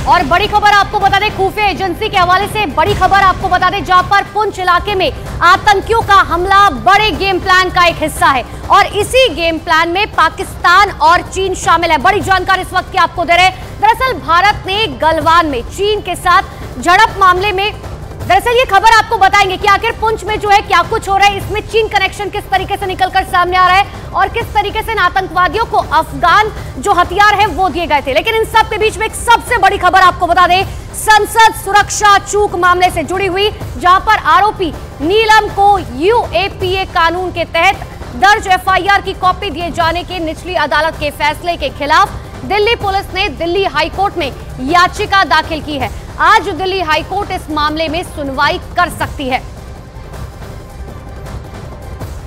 और बड़ी खबर आपको बता दें, खुफिया एजेंसी के हवाले से बड़ी खबर आपको बता दें, जहां पर पुंछ इलाके में आतंकियों का हमला बड़े गेम प्लान का एक हिस्सा है और इसी गेम प्लान में पाकिस्तान और चीन शामिल है। बड़ी जानकारी इस वक्त की आपको दे रहे हैं। दरअसल भारत ने गलवान में चीन के साथ झड़प मामले में, दरअसल ये खबर आपको बताएंगे कि आखिर पुंछ में जो है क्या कुछ हो रहा है, इसमें चीन कनेक्शन किस तरीके से निकलकर सामने आ रहा है और किस तरीके से आतंकवादियों को अफगान जो हथियार है वो दिए गए थे। लेकिन इन सब के बीच में एक सबसे बड़ी खबर आपको बता दें, संसद सुरक्षा चूक मामले से जुड़ी हुई, जहां पर आरोपी नीलम को यूएपीए कानून के तहत दर्ज एफआईआर की कॉपी दिए जाने के निचली अदालत के फैसले के खिलाफ दिल्ली पुलिस ने दिल्ली हाईकोर्ट में याचिका दाखिल की है। आज दिल्ली हाईकोर्ट इस मामले में सुनवाई कर सकती है।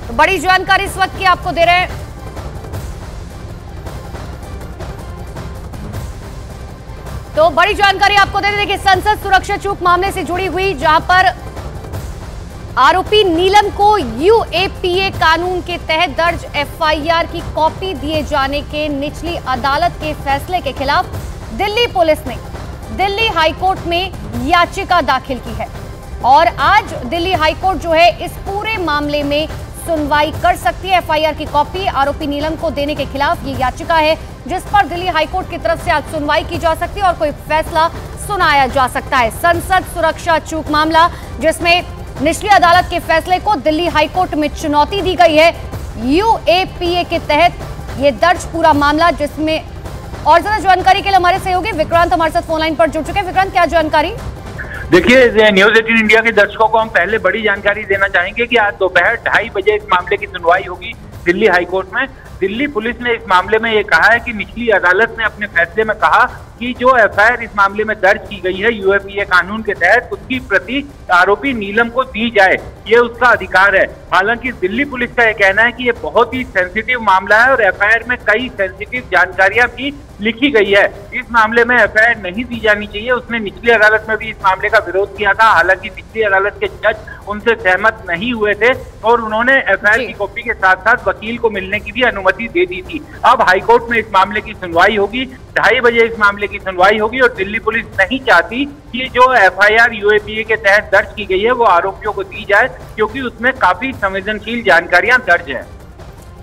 तो बड़ी जानकारी इस वक्त की आपको दे रहे हैं। तो बड़ी जानकारी आपको दे रहे हैं, देखिए संसद सुरक्षा चूक मामले से जुड़ी हुई, जहां पर आरोपी नीलम को यूएपीए कानून के तहत दर्ज एफआईआर की कॉपी दिए जाने के निचली अदालत के फैसले के खिलाफ दिल्ली पुलिस ने दिल्ली हाईकोर्ट में याचिका दाखिल की है और आज दिल्ली हाईकोर्ट जो है इस पूरे मामले में सुनवाई कर सकती है। एफआईआर की कॉपी आरोपी नीलम को देने के खिलाफ ये याचिका है, जिस पर दिल्ली हाईकोर्ट की तरफ से आज सुनवाई की जा सकती है और कोई फैसला सुनाया जा सकता है। संसद सुरक्षा चूक मामला, जिसमें निचली अदालत के फैसले को दिल्ली हाईकोर्ट में चुनौती दी गई है। यूएपीए के तहत ये दर्ज पूरा मामला, जिसमें और ज्यादा जानकारी के लिए हमारे सहयोगी विक्रांत हमारे साथ फोन लाइन पर जुड़ चुके हैं। विक्रांत, क्या जानकारी? देखिए, न्यूज 18 इंडिया के दर्शकों को हम पहले बड़ी जानकारी देना चाहेंगे कि आज दोपहर 2:30 बजे इस मामले की सुनवाई होगी दिल्ली हाईकोर्ट में। दिल्ली पुलिस ने इस मामले में ये कहा है कि निचली अदालत ने अपने फैसले में कहा कि जो एफआईआर इस मामले में दर्ज की गई है यूएपीए कानून के तहत, उसकी प्रति आरोपी नीलम को दी जाए, ये उसका अधिकार है। हालांकि दिल्ली पुलिस का ये कहना है कि ये बहुत ही सेंसिटिव मामला है और एफआईआर में कई सेंसिटिव जानकारियां भी लिखी गई है। इस मामले में एफआईआर नहीं दी जानी चाहिए। उसने निचली अदालत में भी इस मामले का विरोध किया था। हालांकि निचली अदालत के जज उनसे सहमत नहीं हुए थे और उन्होंने एफआईआर की कॉपी के साथ साथ वकील को मिलने की भी अनुमति दे दी थी। अब हाईकोर्ट में इस मामले की सुनवाई होगी, 2:30 बजे इस मामले की सुनवाई होगी और दिल्ली पुलिस नहीं चाहती कि जो एफआईआर यूएपीए के तहत दर्ज की गई है वो आरोपियों को दी जाए, क्योंकि उसमें काफी संवेदनशील जानकारियां दर्ज है।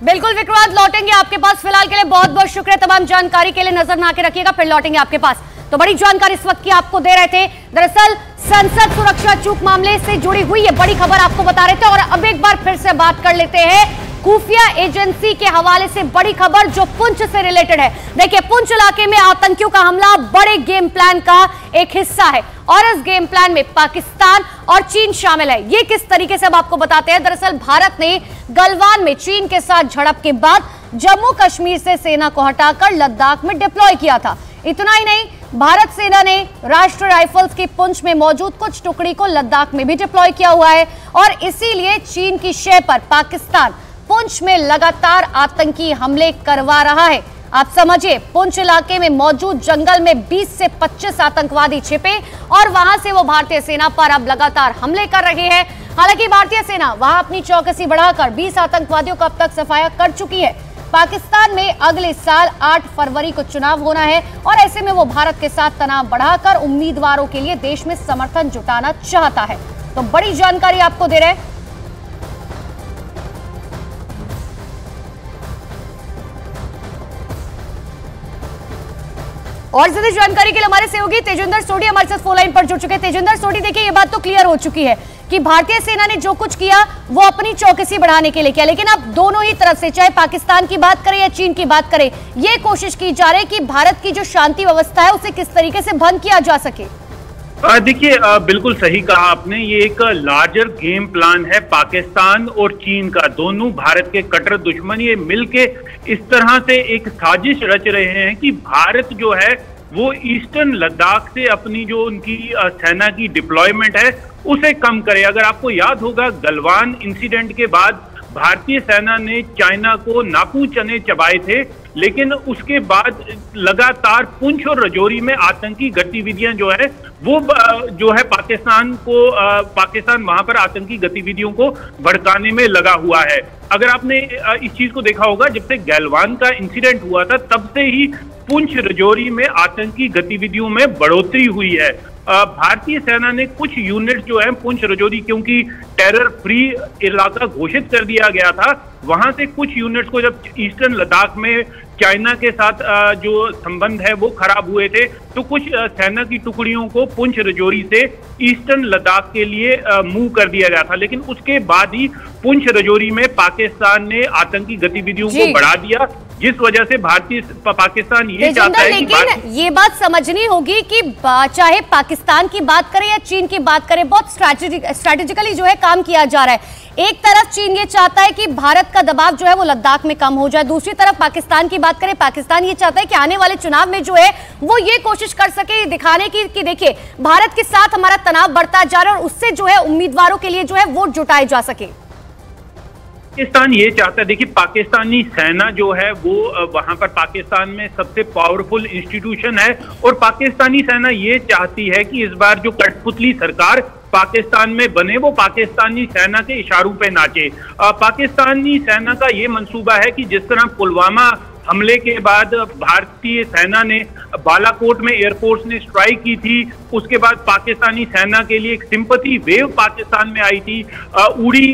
बिल्कुल विक्रांत, लौटेंगे आपके पास। फिलहाल के लिए बहुत बहुत शुक्रिया, तमाम जानकारी के लिए नजर बना के रखिएगा, फिर लौटेंगे आपके पास। तो बड़ी जानकारी इस वक्त की आपको दे रहे थे। दरअसल संसद सुरक्षा चूक मामले से जुड़ी हुई ये बड़ी खबर आपको बता रहे थे और अब एक बार फिर से बात कर लेते हैं खुफिया एजेंसी के हवाले से बड़ी खबर जो पुंछ से रिलेटेड है। देखिए, पुंछ इलाके में आतंकियों का हमला बड़े गेम प्लान का एक हिस्सा है और इस गेम प्लान में पाकिस्तान और चीन शामिल है। ये किस तरीके से अब आपको बताते हैं। दरअसल भारत ने गलवान में चीन के साथ झड़प के बाद जम्मू कश्मीर से सेना को हटाकर लद्दाख में डिप्लॉय किया था। इतना ही नहीं, भारत सेना ने राष्ट्रीय राइफल्स की पुंछ में मौजूद कुछ टुकड़ी को लद्दाख में भी डिप्लॉय किया हुआ है और इसीलिए चीन की शय पर पाकिस्तान पुंछ में लगातार आतंकी हमले करवा रहा है। आप समझिए, पुंछ इलाके में मौजूद जंगल में 20 से 25 आतंकवादी छिपे और वहां से वो भारतीय सेना पर अब लगातार हमले कर रहे हैं। हालांकि भारतीय सेना वहां अपनी चौकसी बढ़ाकर 20 आतंकवादियों को अब तक सफाया कर चुकी है। पाकिस्तान में अगले साल 8 फरवरी को चुनाव होना है और ऐसे में वो भारत के साथ तनाव बढ़ाकर उम्मीदवारों के लिए देश में समर्थन जुटाना चाहता है। तो बड़ी जानकारी आपको दे रहे हैं। और ज्यादा जानकारी के लिए हमारे सहयोगी तेजिंदर सोढी हमारे साथ फोन लाइन पर जुड़ चुके हैं। तेजिंदर सोढी, देखिए ये बात तो क्लियर हो चुकी है कि भारतीय सेना ने जो कुछ किया वो अपनी चौकसी बढ़ाने के लिए किया, लेकिन अब दोनों ही तरफ से, चाहे पाकिस्तान की बात करें या चीन की बात करें, ये कोशिश की जा रही है कि भारत की जो शांति व्यवस्था है उसे किस तरीके से भंग किया जा सके। देखिए, बिल्कुल सही कहा आपने। ये एक लार्जर गेम प्लान है पाकिस्तान और चीन का। दोनों भारत के कट्टर दुश्मन ये मिलके इस तरह से एक साजिश रच रहे हैं कि भारत जो है वो ईस्टर्न लद्दाख से अपनी जो उनकी सेना की डिप्लॉयमेंट है उसे कम करे। अगर आपको याद होगा, गलवान इंसिडेंट के बाद भारतीय सेना ने चाइना को नाकू चने चबाए थे, लेकिन उसके बाद लगातार पुंछ और राजौरी में आतंकी गतिविधियां जो है वो जो है पाकिस्तान वहां पर आतंकी गतिविधियों को भड़काने में लगा हुआ है। अगर आपने इस चीज को देखा होगा, जब से गैलवान का इंसिडेंट हुआ था तब से ही पुंछ राजौरी में आतंकी गतिविधियों में बढ़ोतरी हुई है। भारतीय सेना ने कुछ यूनिट जो है पुंछ राजौरी, क्योंकि टेरर फ्री इलाका घोषित कर दिया गया था, वहां से कुछ यूनिट्स को जब ईस्टर्न लद्दाख में चाइना के साथ जो संबंध है वो खराब हुए थे, तो कुछ सेना की टुकड़ियों को पुंछ राजौरी से ईस्टर्न लद्दाख के लिए मूव कर दिया गया था। लेकिन उसके बाद ही पुंछ राजौरी में पाकिस्तान ने आतंकी गतिविधियों को बढ़ा दिया, जिस वजह से पाकिस्तान ये चाहता है। लेकिन ये बात समझनी होगी कि चाहे पाकिस्तान की बात करें या चीन की बात करें, बहुत स्ट्रैटेजिकली जो है काम किया जा रहा है। एक तरफ चीन ये चाहता है कि भारत का दबाव जो है वो लद्दाख में कम हो जाए, दूसरी तरफ पाकिस्तान की बात करें, पाकिस्तान ये चाहता है कि आने वाले चुनाव में जो है वो ये कोशिश कर सके दिखाने की कि देखिए भारत के साथ हमारा तनाव बढ़ता जा रहा है और उससे जो है उम्मीदवारों के लिए जो है वोट जुटाए जा सके। पाकिस्तान ये चाहता है, देखिए पाकिस्तानी सेना जो है वो वहां पर पाकिस्तान में सबसे पावरफुल इंस्टीट्यूशन है और पाकिस्तानी सेना ये चाहती है कि इस बार जो कठपुतली सरकार पाकिस्तान में बने वो पाकिस्तानी सेना के इशारों पे नाचे। पाकिस्तानी सेना का ये मंसूबा है कि जिस तरह पुलवामा हमले के बाद भारतीय सेना ने बालाकोट में एयरफोर्स ने स्ट्राइक की थी, उसके बाद पाकिस्तानी सेना के लिए एक सिंपैथी वेव पाकिस्तान में आई थी। उड़ी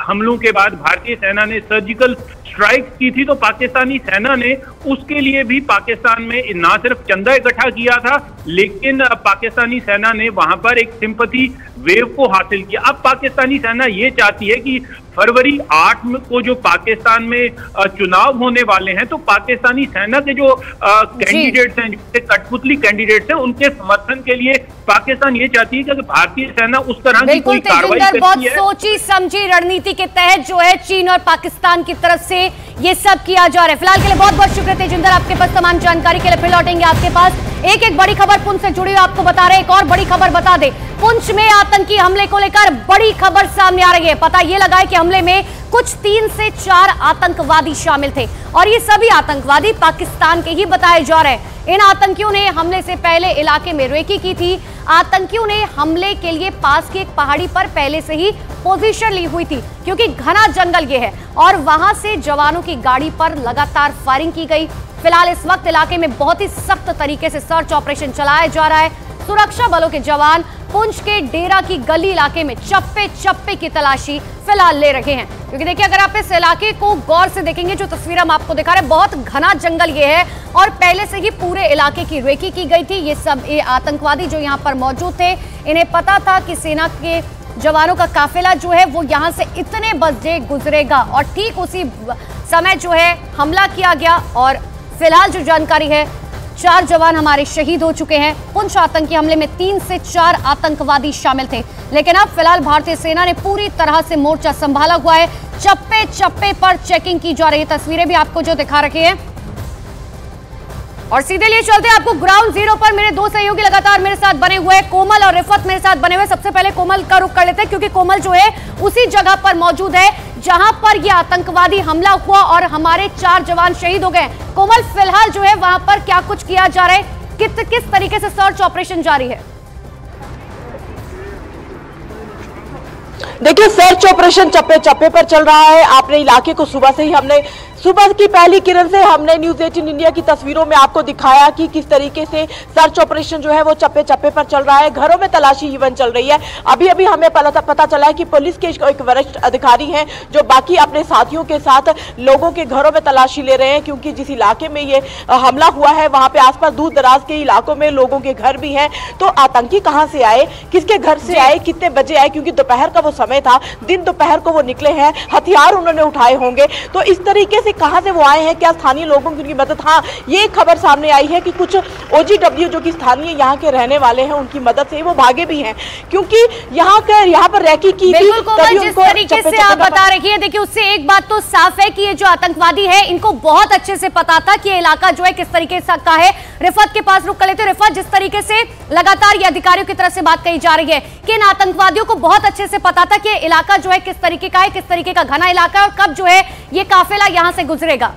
हमलों के बाद भारतीय सेना ने सर्जिकल स्ट्राइक की थी, तो पाकिस्तानी सेना ने उसके लिए भी पाकिस्तान में ना सिर्फ चंदा इकट्ठा किया था, लेकिन पाकिस्तानी सेना ने वहां पर एक सिंपैथी वेव को हासिल किया। अब पाकिस्तानी सेना ये चाहती है कि फरवरी 8 को जो पाकिस्तान में चुनाव होने वाले हैं, तो पाकिस्तानी सेना के जो कैंडिडेट्स हैं, जो कठपुतली कैंडिडेट्स हैं, उनके समर्थन के लिए पाकिस्तान ये चाहती है कि भारतीय सेना उस तरह की कोई कार्रवाई करती है। बहुत सोची समझी रणनीति के तहत जो है चीन और पाकिस्तान की तरफ से ये सब किया जा रहा है। फिलहाल के लिए बहुत बहुत शुक्रिया तेजिंदर, आपके पास तमाम जानकारी के लिए फिर लौटेंगे आपके पास। एक बड़ी खबर पुंछ से जुड़ी हुई आपको बता रहे हैं। एक और बड़ी खबर बता दे, पुंछ में आतंकी हमले को लेकर बड़ी खबर सामने आ रही है। पता ये लगा है कि हमले में कुछ 3 से 4 आतंकवादी शामिल थे और ये सभी आतंकवादी पाकिस्तान के ही बताए जा रहे हैं। इन आतंकियों ने हमले से पहले इलाके में रेकी की थी। आतंकियों ने हमले के लिए पास की एक पहाड़ी पर पहले से ही पोजीशन ली हुई थी, क्योंकि घना जंगल ये है और वहां से जवानों की गाड़ी पर लगातार फायरिंग की गई। फिलहाल इस वक्त इलाके में बहुत ही सख्त तरीके से सर्च ऑपरेशन चलाया जा रहा है। सुरक्षा बलों के जवान पुंछ के डेरा की गली इलाके में चप्पे चप्पे की तलाशी फिलहाल ले रहे हैं, क्योंकि देखिए अगर आप इस इलाके को गौर से देखेंगे, जो तस्वीर हम आपको दिखा रहे हैं, बहुत घना जंगल ये है और पहले से ही पूरे इलाके की रेकी की गई थी। ये आतंकवादी जो यहाँ पर मौजूद थे, इन्हें पता था कि सेना के जवानों का काफिला जो है वो यहाँ से इतने बजे गुजरेगा और ठीक उसी समय जो है हमला किया गया। और फिलहाल जो जानकारी है, 4 जवान हमारे शहीद हो चुके हैं। पुंछ आतंकी हमले में 3 से 4 आतंकवादी शामिल थे, लेकिन अब फिलहाल भारतीय सेना ने पूरी तरह से मोर्चा संभाला हुआ है। चप्पे चप्पे पर चेकिंग की जा रही है। तस्वीरें भी आपको जो दिखा रखी है और सीधे लिए चलते हैं आपको ग्राउंड जीरो पर। मेरे 2 सहयोगी लगातार मेरे साथ बने हुए हैं, कोमल और रिफत मेरे साथ बने हुए। सबसे पहले कोमल का रुख कर लेते हैं, क्योंकि कोमल जो है उसी जगह पर मौजूद है जहां पर यह आतंकवादी हमला हुआ और हमारे 4 जवान शहीद हो गए। कोमल, फिलहाल जो है वहां पर क्या कुछ किया जा रहा है, किस तरीके से सर्च ऑपरेशन जारी है? देखिए, सर्च ऑपरेशन चप्पे चप्पे पर चल रहा है। आपने इलाके को सुबह की पहली किरण से हमने न्यूज 18 इंडिया की तस्वीरों में आपको दिखाया कि किस तरीके से सर्च ऑपरेशन जो है वो चप्पे चप्पे पर चल रहा है। घरों में तलाशी इवन चल रही है। अभी अभी हमें पता चला है कि पुलिस के एक वरिष्ठ अधिकारी हैं जो बाकी अपने साथियों के साथ लोगों के घरों में तलाशी ले रहे हैं, क्योंकि जिस इलाके में ये हमला हुआ है वहां पे आसपास दूर दराज के इलाकों में लोगों के घर भी हैं। तो आतंकी कहां से आए, किसके घर से आए, कितने बजे आए, क्योंकि दोपहर का वो समय था, दिन दोपहर को वो निकले हैं, हथियार उन्होंने उठाए होंगे। तो इस तरीके से कहां से वो आए हैं, क्या स्थानीय लोगों की उनकी मदद? हाँ, ये खबर सामने आई है कि कुछ OGW जो कि स्थानीय यहाँ के रहने वाले हैं, उनकी मदद से वो भागे भी हैं, क्योंकि यहाँ पर रैकी की थी। जिस तरीके से आप बता रही है, देखिए उससे एक बात तो साफ है कि ये जो आतंकवादी है इनको बहुत अच्छे से पता था कि ये इलाका जो है किस तरीके से का है। रिफत के पास रुक कर लेते। रिफत, जिस तरीके से लगातार ये अधिकारियों की तरफ से बात कही जा रही है कि इन आतंकवादियों को बहुत अच्छे से पता था कि इलाका जो है किस तरीके का है, किस तरीके का घना इलाका है और कब जो है ये काफिला यहां से गुजरेगा।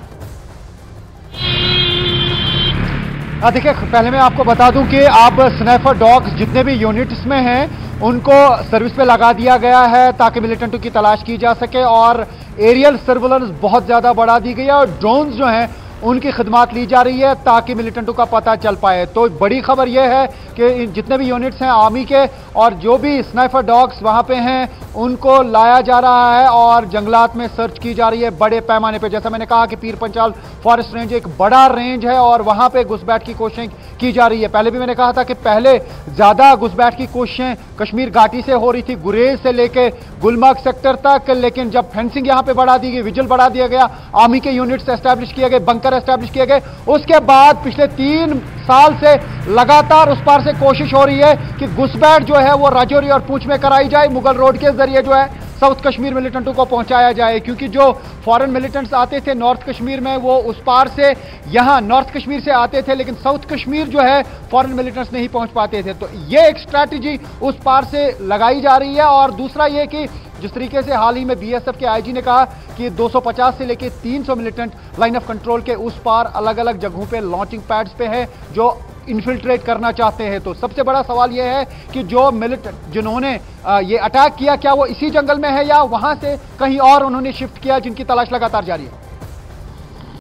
देखिए, पहले मैं आपको बता दूं कि आप स्नाइपर डॉग्स जितने भी यूनिट्स में हैं उनको सर्विस पे लगा दिया गया है ताकि मिलिटेंटों की तलाश की जा सके, और एरियल सर्विलेंस बहुत ज़्यादा बढ़ा दी गई है और ड्रोन्स जो हैं उनकी खिदमत ली जा रही है ताकि मिलिटेंटों का पता चल पाए। तो बड़ी खबर यह है कि जितने भी यूनिट्स हैं आर्मी के और जो भी स्नाइपर डॉग्स वहां पे हैं उनको लाया जा रहा है और जंगलात में सर्च की जा रही है बड़े पैमाने पे। जैसा मैंने कहा कि पीर पंचाल फॉरेस्ट रेंज एक बड़ा रेंज है और वहां पे घुसपैठ की कोशिशें की जा रही है। पहले भी मैंने कहा था कि पहले ज्यादा घुसपैठ की कोशिशें कश्मीर घाटी से हो रही थी, गुरेज से लेके गुलमर्ग सेक्टर तक, लेकिन जब फेंसिंग यहां पे बढ़ा दी गई, विजिल बढ़ा दिया गया, आर्मी के यूनिट्स एस्टैब्लिश किए गए, बंकर एस्टैब्लिश किए गए, उसके बाद पिछले 3 साल से लगातार उस पार से कोशिश हो रही है कि घुसपैठ जो है वो राजौरी और पूंछ में कराई जाए, मुगल रोड के जरिए जो है साउथ कश्मीर मिलिटेंटों को पहुंचाया जाए, क्योंकि जो फॉरेन मिलिटेंट्स आते थे नॉर्थ कश्मीर में वो उस पार से यहां नॉर्थ कश्मीर से आते थे, लेकिन साउथ कश्मीर जो है फॉरेन मिलिटेंट्स नहीं पहुंच पाते थे। तो ये एक स्ट्रैटेजी उस पार से लगाई जा रही है। और दूसरा ये कि जिस तरीके से हाल ही में बीएसएफ के आईजी ने कहा कि 250 से लेकर 300 मिलिटेंट लाइन ऑफ कंट्रोल के उस पार अलग अलग जगहों पे लॉन्चिंग पैड्स पे है जो इन्फिल्ट्रेट करना चाहते हैं। तो सबसे बड़ा सवाल यह है कि जो मिलिटेंट जिन्होंने ये अटैक किया क्या वो इसी जंगल में है या वहां से कहीं और उन्होंने शिफ्ट किया, जिनकी तलाश लगातार जारी है।